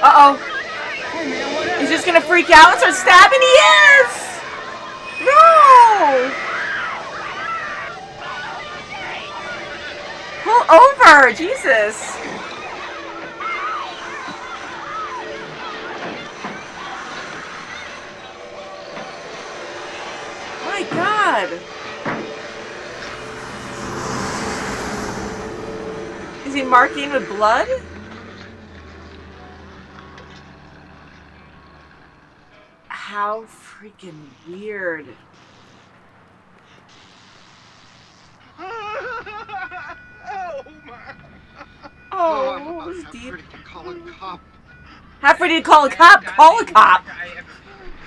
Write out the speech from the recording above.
Uh-oh. He's just gonna freak out and start stabbing? He is! No! Pull over! Jesus! My God! Is he marking with blood? How freaking weird. Oh, it was deep. Call a cop. Half ready to call a cop? Call a cop!